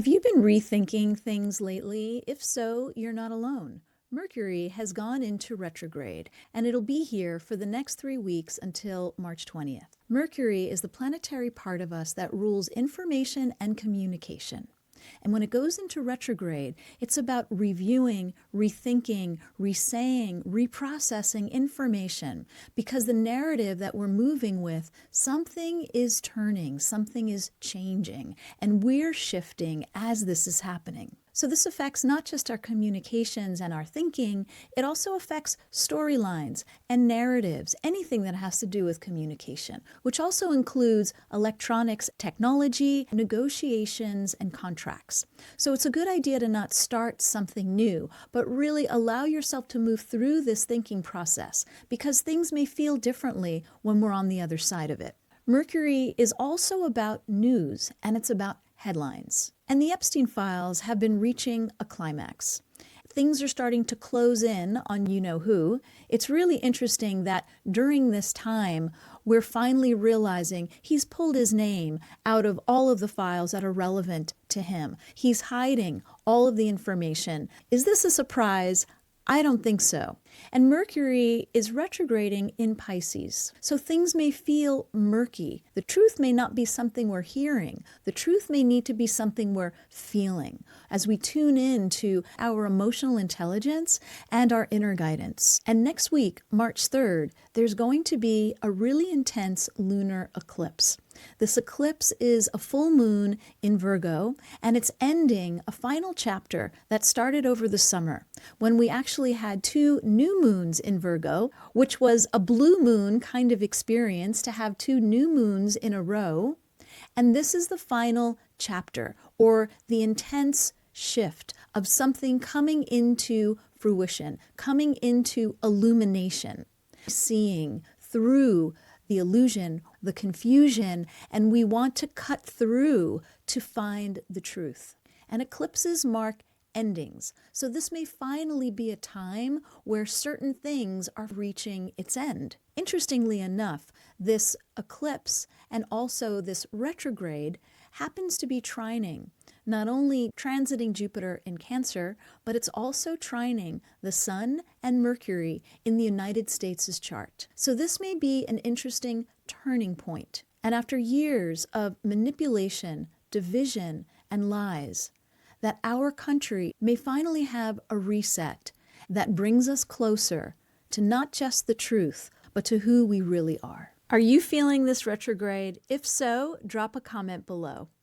Have you been rethinking things lately? If so, you're not alone. Mercury has gone into retrograde, and it'll be here for the next 3 weeks until March 20th. Mercury is the planetary part of us that rules information and communication. And when it goes into retrograde, it's about reviewing, rethinking, resaying, reprocessing information, because the narrative that we're moving with, something is turning, something is changing, and we're shifting as this is happening. So this affects not just our communications and our thinking, it also affects storylines and narratives, anything that has to do with communication, which also includes electronics, technology, negotiations, and contracts. So it's a good idea to not start something new, but really allow yourself to move through this thinking process, because things may feel differently when we're on the other side of it. Mercury is also about news, and it's about headlines. And the Epstein files have been reaching a climax. Things are starting to close in on you-know-who. It's really interesting that during this time, we're finally realizing he's pulled his name out of all of the files that are relevant to him. He's hiding all of the information. Is this a surprise? I don't think so. And Mercury is retrograding in Pisces. So things may feel murky. The truth may not be something we're hearing. The truth may need to be something we're feeling as we tune in to our emotional intelligence and our inner guidance. And next week, March 3rd, there's going to be a really intense lunar eclipse. This eclipse is a full moon in Virgo, and it's ending a final chapter that started over the summer when we actually had 2 new moons in Virgo, which was a blue moon kind of experience to have 2 new moons in a row. And this is the final chapter, or the intense shift of something coming into fruition, coming into illumination, seeing through the illusion, the confusion, and we want to cut through to find the truth. And eclipses mark endings. So this may finally be a time where certain things are reaching its end. Interestingly enough, this eclipse and also this retrograde happens to be trining, not only transiting Jupiter in Cancer, but it's also trining the Sun and Mercury in the United States' chart. So this may be an interesting turning point. And after years of manipulation, division, and lies, that our country may finally have a reset that brings us closer to not just the truth, but to who we really are. Are you feeling this retrograde? If so, drop a comment below.